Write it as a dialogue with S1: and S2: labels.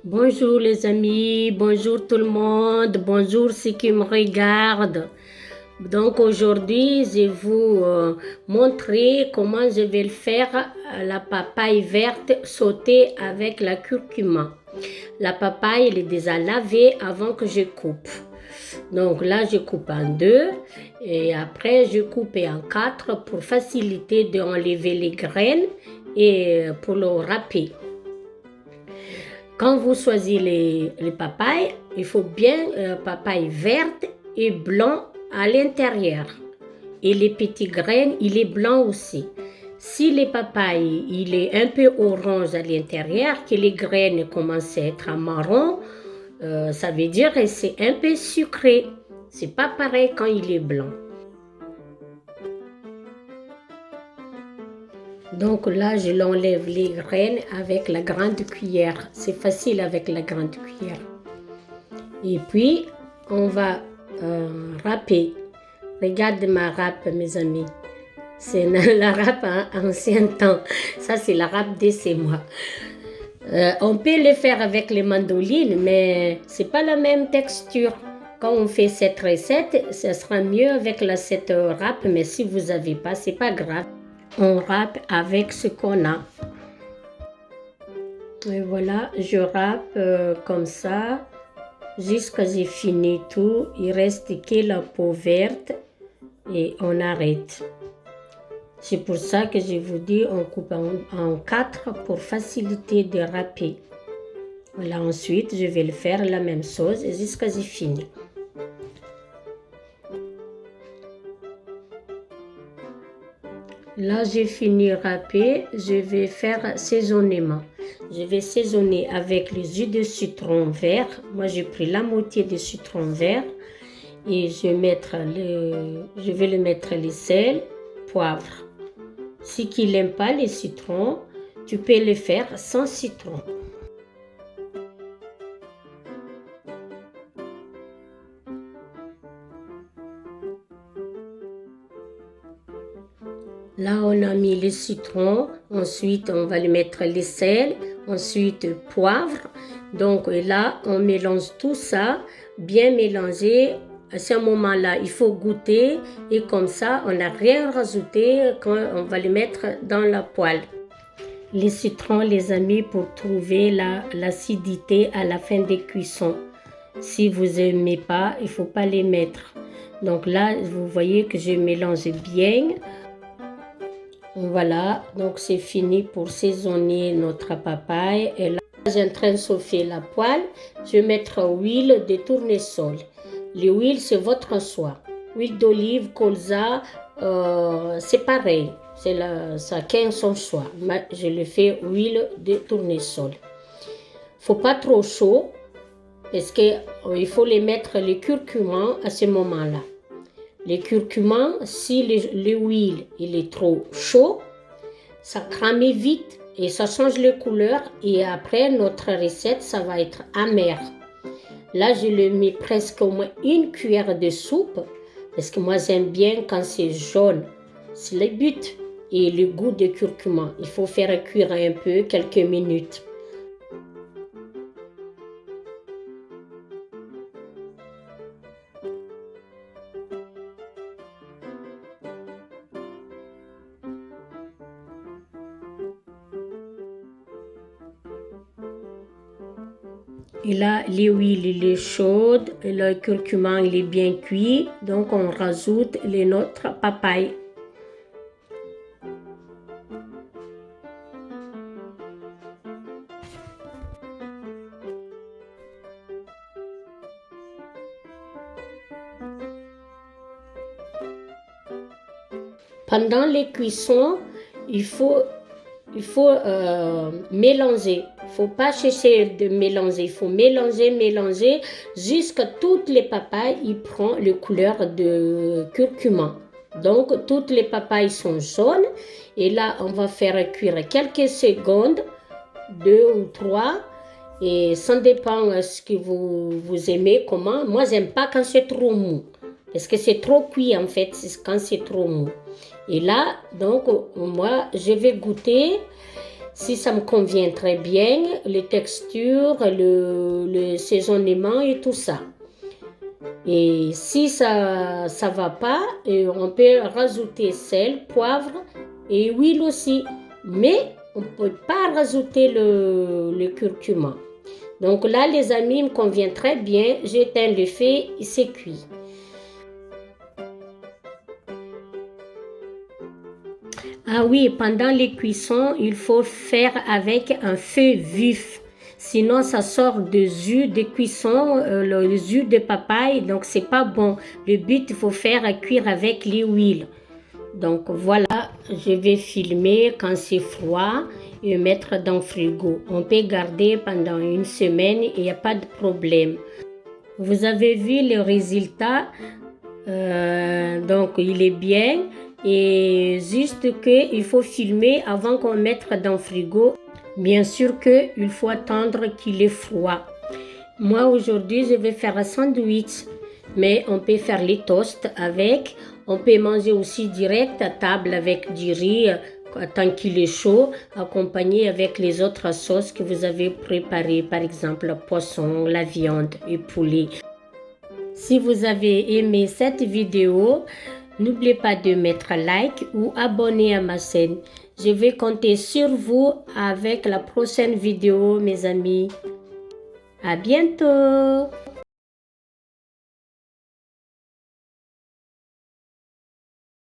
S1: Bonjour les amis, bonjour tout le monde, bonjour ceux qui me regardent. Donc aujourd'hui, je vais vous montrer comment je vais le faire la papaye verte sautée avec la curcuma. La papaye, elle est déjà lavée avant que je coupe. Donc là, je coupe en deux et après, je coupe en quatre pour faciliter d'enlever les graines et pour le râper. Quand vous choisissez les papayes, il faut bien papaye verte et blanc à l'intérieur. Et les petites graines, il est blanc aussi. Si les papayes, il est un peu orange à l'intérieur, que les graines commencent à être marron, ça veut dire que c'est un peu sucré. C'est pas pareil quand il est blanc. Donc là, je l'enlève les graines avec la grande cuillère. C'est facile avec la grande cuillère. Et puis, on va râper. Regarde ma râpe, mes amis. C'est la râpe en ancien temps. Ça, c'est la râpe de ces mois. On peut le faire avec les mandolines, mais c'est pas la même texture. Quand on fait cette recette, ça sera mieux avec cette râpe, mais si vous n'avez pas, c'est pas grave. On râpe avec ce qu'on a. Et voilà, je râpe comme ça jusqu'à j'ai fini tout. Il reste que la peau verte et on arrête. C'est pour ça que je vous dis on coupe en quatre pour faciliter de râper. Voilà, ensuite je vais le faire la même chose jusqu'à j'ai fini. Là, j'ai fini râper, je vais faire assaisonnement. Je vais saisonner avec le jus de citron vert. Moi, j'ai pris la moitié de citron vert et je vais le mettre les sel, poivre. Si tu n'aimes pas les citrons, tu peux le faire sans citron. Là, on a mis le citron, ensuite on va lui mettre les sel, ensuite poivre. Donc là, on mélange tout ça, bien mélangé. À ce moment-là, il faut goûter et comme ça, on n'a rien rajouté quand on va le mettre dans la poêle. Les citrons, les amis, pour trouver l'acidité à la fin des cuissons. Si vous n'aimez pas, il ne faut pas les mettre. Donc là, vous voyez que je mélange bien. Voilà, donc c'est fini pour saisonner notre papaye. Et là, j'ai en train de chauffer la poêle. Je vais mettre l'huile de tournesol. L'huile, c'est votre choix. Huile d'olive, colza, c'est pareil. Chacun son choix. Mais je le fais huile de tournesol. Faut pas trop chaud parce qu'il faut les mettre les curcuma à ce moment-là. Les curcuma, si l'huile il est trop chaud, ça crame vite et ça change de couleur et après notre recette, ça va être amer. Là, je le mets presque au moins une cuillère de soupe parce que moi j'aime bien quand c'est jaune. C'est le but et le goût de curcuma. Il faut faire cuire un peu, quelques minutes. Et là, l'huile il est chaude, le curcuma il est bien cuit, donc on rajoute notre papaye. Pendant les cuissons, il faut mélanger. Il ne faut pas chercher de mélanger. Il faut mélanger jusqu'à toutes les papayes, ils prennent la couleur de curcuma. Donc, toutes les papayes sont jaunes. Et là, on va faire cuire quelques secondes, 2 ou 3. Et ça dépend de ce que vous aimez, comment. Moi, j'aime pas quand c'est trop mou. Parce que c'est trop cuit, en fait, quand c'est trop mou. Et là, donc, moi, je vais goûter. Si ça me convient très bien, les textures, le saisonnement et tout ça. Et si ça va pas, on peut rajouter sel, poivre et huile aussi. Mais on ne peut pas rajouter le curcuma. Donc là, les amis, il me convient très bien. J'éteins le feu et c'est cuit. Ah oui, pendant les cuissons, il faut faire avec un feu vif. Sinon, ça sort de jus de cuisson, le jus de papaye, donc c'est pas bon. Le but, il faut faire cuire avec les huiles. Donc voilà, je vais filmer quand c'est froid et mettre dans le frigo. On peut garder pendant une semaine et il n'y a pas de problème. Vous avez vu le résultat, donc il est bien. Et juste qu'il faut filmer avant qu'on mette dans le frigo. Bien sûr qu'il faut attendre qu'il est froid. Moi aujourd'hui je vais faire un sandwich, mais on peut faire les toasts avec. On peut manger aussi direct à table avec du riz tant qu'il est chaud, accompagné avec les autres sauces que vous avez préparées, par exemple le poisson, la viande et poulet. Si vous avez aimé cette vidéo, n'oubliez pas de mettre like ou abonner à ma chaîne. Je vais compter sur vous avec la prochaine vidéo, mes amis. À bientôt!